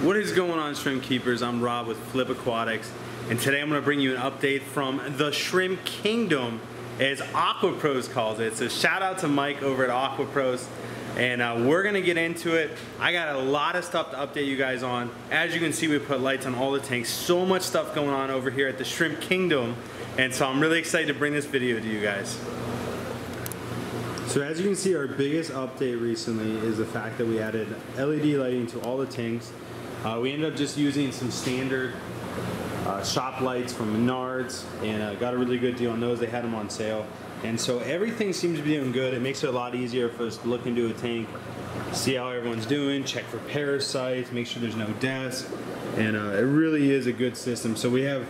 What is going on, shrimp keepers? I'm Rob with Flip Aquatics, and today I'm going to bring you an update from the shrimp kingdom, as AquaPros calls it. So shout out to Mike over at AquaPros, and we're going to get into it. I got a lot of stuff to update you guys on. As you can see, we put lights on all the tanks. So much stuff going on over here at the shrimp kingdom, and so I'm really excited to bring this video to you guys. So as you can see, our biggest update recently is the fact that we added LED lighting to all the tanks. We ended up just using some standard shop lights from Menards, and got a really good deal on those. They had them on sale, and so everything seems to be doing good. It makes it a lot easier for us to look into a tank, see how everyone's doing, check for parasites, make sure there's no deaths, and it really is a good system. So we have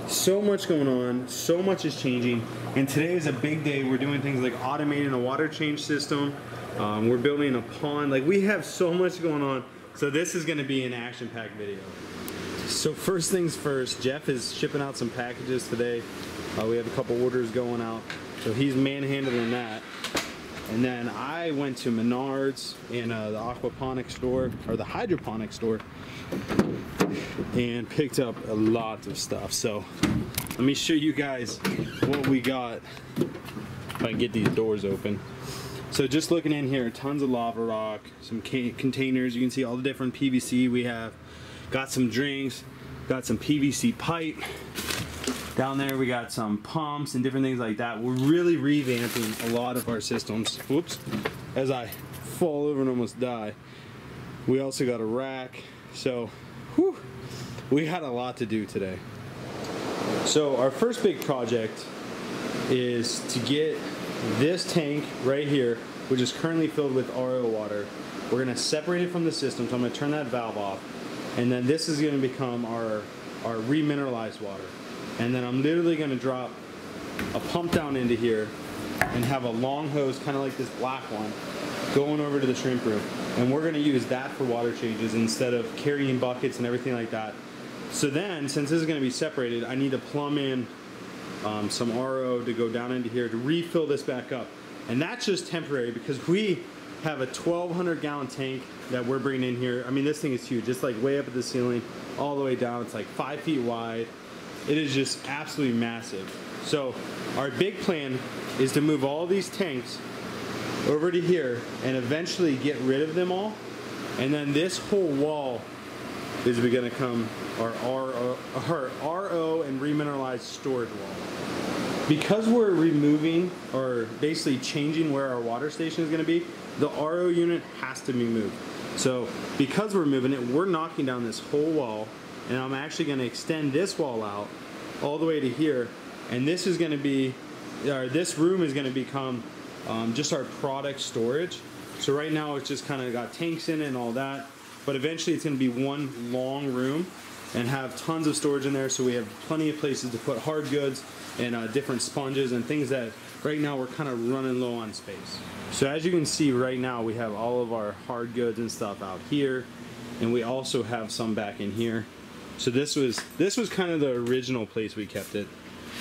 so much going on, so much is changing, and today is a big day. We're doing things like automating a water change system. We're building a pond. Like, we have so much going on. So this is going to be an action-packed video. So first things first, Jeff is shipping out some packages today. We have a couple orders going out, so he's manhandling that. And then I went to Menards and the aquaponics store, or the hydroponics store, and picked up a lot of stuff. So let me show you guys what we got, if I can get these doors open. So just looking in here, tons of lava rock, some containers. You can see all the different PVC we have. Got some drinks, got some PVC pipe. Down there we got some pumps and different things like that. We're really revamping a lot of our systems. Whoops, as I fall over and almost die. We also got a rack. So, whew, we had a lot to do today. So our first big project is to get this tank right here, which is currently filled with RO water. We're going to separate it from the system, so I'm going to turn that valve off, and then this is going to become our remineralized water. And then I'm literally going to drop a pump down into here and have a long hose, kind of like this black one, going over to the shrimp room. And we're going to use that for water changes instead of carrying buckets and everything like that. So then, since this is going to be separated, I need to plumb in some RO to go down into here to refill this back up. And that's just temporary because we have a 1,200 gallon tank that we're bringing in here. I mean, this thing is huge. It's like way up at the ceiling, all the way down. It's like 5 feet wide. It is just absolutely massive. So our big plan is to move all these tanks over to here and eventually get rid of them all. And then this whole wall is going to come our RO and remineralized storage wall. Because we're removing, or basically changing where our water station is going to be, the RO unit has to be moved. So because we're moving it, we're knocking down this whole wall, and I'm actually going to extend this wall out all the way to here, and this is going to be, this room is going to become just our product storage. So right now it's just kind of got tanks in it and all that, but eventually it's going to be one long room and have tons of storage in there, so we have plenty of places to put hard goods and different sponges and things that right now we're kind of running low on space. So as you can see right now, we have all of our hard goods and stuff out here, and we also have some back in here. So this was kind of the original place we kept it,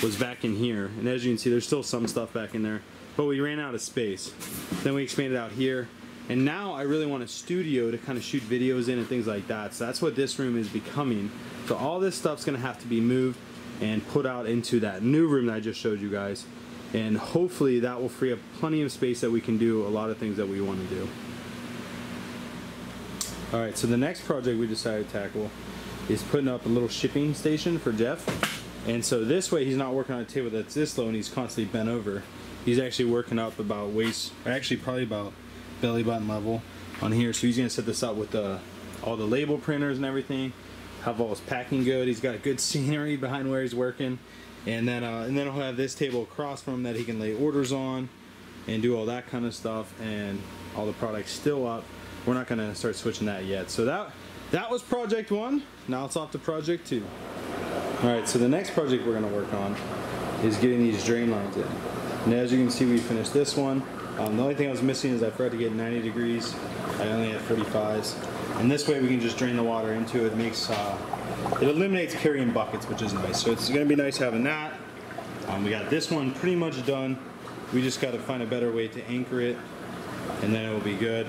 was back in here. And as you can see, there's still some stuff back in there, but we ran out of space. Then we expanded out here, and now I really want a studio to kind of shoot videos in and things like that. So that's what this room is becoming. So all this stuff's gonna have to be moved and put out into that new room that I just showed you guys. And hopefully that will free up plenty of space that we can do a lot of things that we want to do. All right, so the next project we decided to tackle is putting up a little shipping station for Jeff. And so this way he's not working on a table that's this low and he's constantly bent over. He's actually working up about waist, or actually probably about belly button level on here. So he's gonna set this up with all the label printers and everything, have all his packing good. He's got good scenery behind where he's working. And then he'll have this table across from him that he can lay orders on and do all that kind of stuff, and all the products still up. We're not gonna start switching that yet. So that was project one. Now it's off to project two. All right, so the next project we're gonna work on is getting these drain lines in. And as you can see, we finished this one. The only thing I was missing is I forgot to get 90 degrees. I only had 45s. And this way we can just drain the water into it. It eliminates carrying buckets, which is nice. So it's gonna be nice having that. We got this one pretty much done. We just gotta find a better way to anchor it, and then it will be good.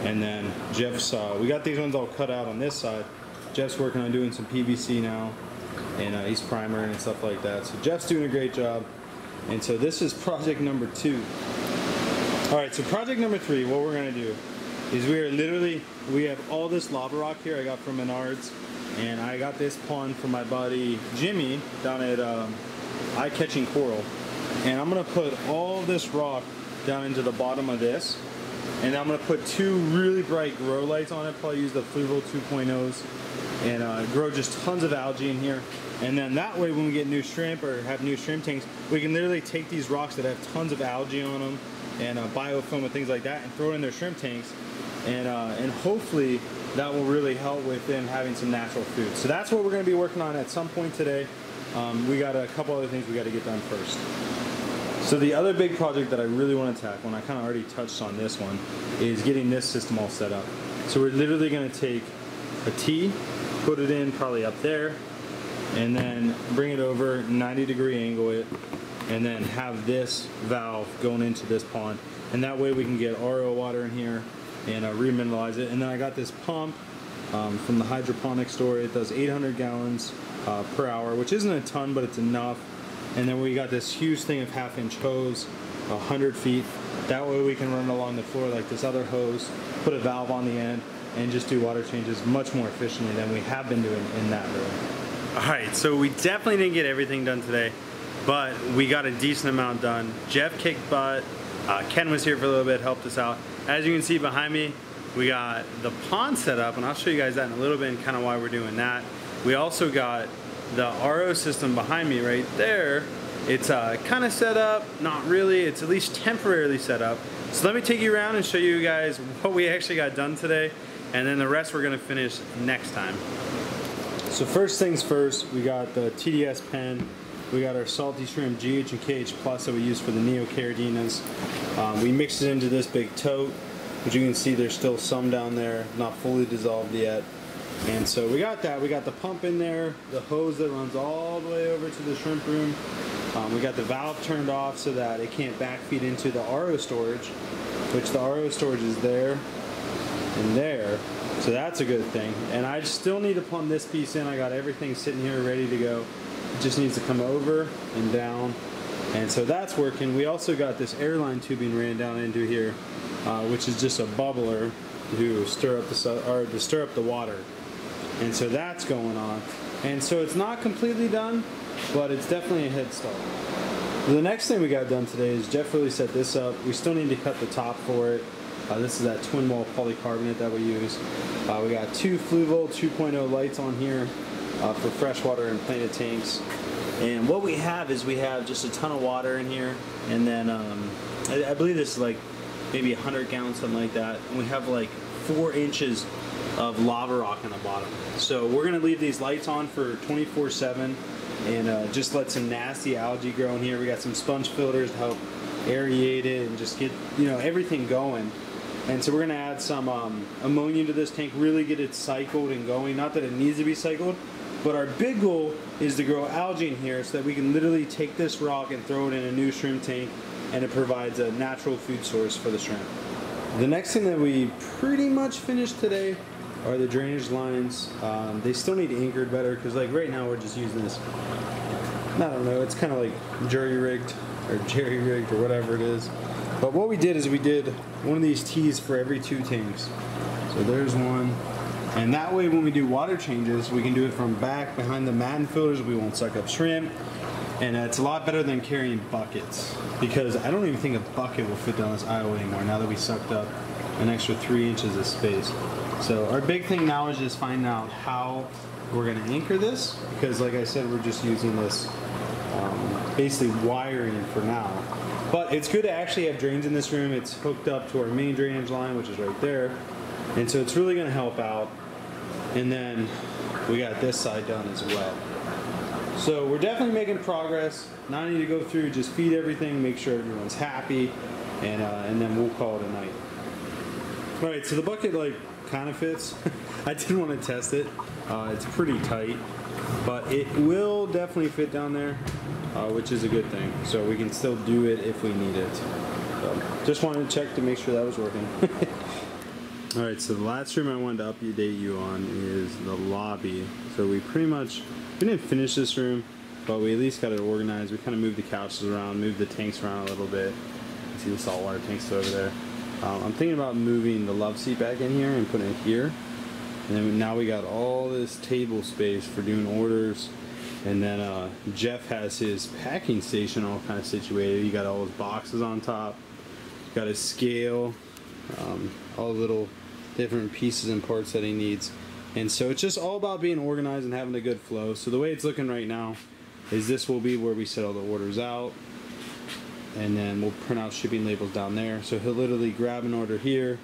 And then Jeff's, we got these ones all cut out on this side. Jeff's working on doing some PVC now, and he's primering and stuff like that. So Jeff's doing a great job. And so this is project number 2. All right, so project number 3, what we're gonna do is we have all this lava rock here I got from Menards, and I got this pond from my buddy Jimmy down at Eye Catching Coral. And I'm gonna put all this rock down into the bottom of this, and I'm gonna put 2 really bright grow lights on it, probably use the Fluval 2.0s, and grow just tons of algae in here. And then that way when we get new shrimp or have new shrimp tanks, we can literally take these rocks that have tons of algae on them and biofilm and things like that and throw it in their shrimp tanks, and hopefully that will really help with them having some natural food. So that's what we're going to be working on at some point today. We got a couple other things we got to get done first. So the other big project that I really want to tackle, and I kind of already touched on this one, is getting this system all set up. So we're literally going to take a T, put it in probably up there, and then bring it over, 90-degree angle it, and then have this valve going into this pond. And that way we can get RO water in here and remineralize it. And then I got this pump from the hydroponic store. It does 800 gallons per hour, which isn't a ton, but it's enough. And then we got this huge thing of 1/2-inch hose, 100 feet. That way we can run along the floor like this other hose, put a valve on the end, and just do water changes much more efficiently than we have been doing in that room. Alright, so we definitely didn't get everything done today, but we got a decent amount done. Jeff kicked butt. Ken was here for a little bit, helped us out. As you can see behind me, we got the pond set up, and I'll show you guys that in a little bit and kind of why we're doing that. We also got the RO system behind me right there. It's kind of set up, not really, it's at least temporarily set up. So let me take you around and show you guys what we actually got done today, and then the rest we're gonna finish next time. So first things first, we got the TDS pen. We got our salty shrimp GH and KH Plus that we use for the neocardinas. We mixed it into this big tote, which you can see there's still some down there, not fully dissolved yet. And so we got that. We got the pump in there, the hose that runs all the way over to the shrimp room. We got the valve turned off so that it can't backfeed into the RO storage, which the RO storage is there and there. So that's a good thing. And I still need to plumb this piece in. I got everything sitting here ready to go. It just needs to come over and down. And so that's working. We also got this airline tubing ran down into here, which is just a bubbler to stir up the water. And so that's going on. And so it's not completely done, but it's definitely a head start. The next thing we got done today is Jeff really set this up. We still need to cut the top for it. This is that twin wall polycarbonate that we use. We got 2 Fluval 2.0 lights on here for freshwater and planted tanks. And what we have is we have just a ton of water in here, and then I believe this is like maybe 100 gallons, something like that. And we have like 4 inches of lava rock on the bottom. So we're gonna leave these lights on for 24/7 and just let some nasty algae grow in here. We got some sponge filters to help aerate it and just get, you know, everything going. And so we're gonna add some ammonia to this tank, really get it cycled and going. Not that it needs to be cycled, but our big goal is to grow algae in here so that we can literally take this rock and throw it in a new shrimp tank, and it provides a natural food source for the shrimp. The next thing that we pretty much finished today are the drainage lines. They still need anchored better because like right now we're just using this, I don't know, it's kind of like jerry-rigged or whatever it is. But what we did is we did one of these tees for every 2 tanks. So there's one. And that way when we do water changes, we can do it from back behind the Madden filters. We won't suck up shrimp. And it's a lot better than carrying buckets, because I don't even think a bucket will fit down this aisle anymore now that we sucked up an extra 3 inches of space. So our big thing now is just finding out how we're going to anchor this, because like I said, we're just using this basically wiring for now. But it's good to actually have drains in this room. It's hooked up to our main drainage line, which is right there. And so it's really going to help out. And then we got this side done as well. So we're definitely making progress. Now I need to go through, just feed everything, make sure everyone's happy, and then we'll call it a night. All right, so the bucket like kind of fits. I didn't want to test it. It's pretty tight, but it will definitely fit down there, which is a good thing. So we can still do it if we need it. So just wanted to check to make sure that was working. Alright, so the last room I wanted to update you on is the lobby. So we didn't finish this room, but we at least got it organized. We kind of moved the couches around, moved the tanks around a little bit. You can see the saltwater tanks over there. I'm thinking about moving the love seat back in here and putting it here. And then now we got all this table space for doing orders. And then Jeff has his packing station all kind of situated. He got all his boxes on top. Got his scale, all the little different pieces and parts that he needs. And so it's just all about being organized and having a good flow. So the way it's looking right now is this will be where we set all the orders out. And then we'll print out shipping labels down there. So he'll literally grab an order here,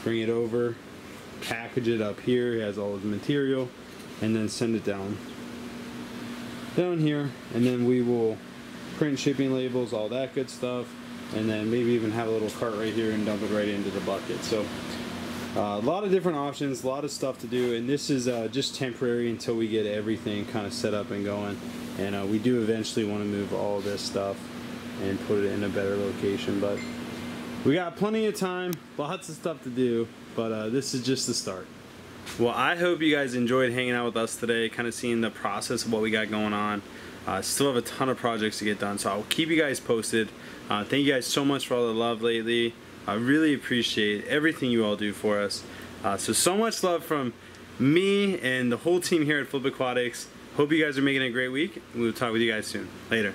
bring it over, package it up here. He has all his material, and then send it down here. And then we will print shipping labels, all that good stuff. And then maybe even have a little cart right here and dump it right into the bucket. So a lot of different options, a lot of stuff to do, and this is just temporary until we get everything kind of set up and going. And we do eventually want to move all this stuff and put it in a better location, but we got plenty of time, lots of stuff to do, but this is just the start. Well, I hope you guys enjoyed hanging out with us today, kind of seeing the process of what we got going on. Still have a ton of projects to get done, so I'll keep you guys posted. Thank you guys so much for all the love lately. I really appreciate everything you all do for us. So much love from me and the whole team here at Flip Aquatics. Hope you guys are making a great week. We'll talk with you guys soon. Later.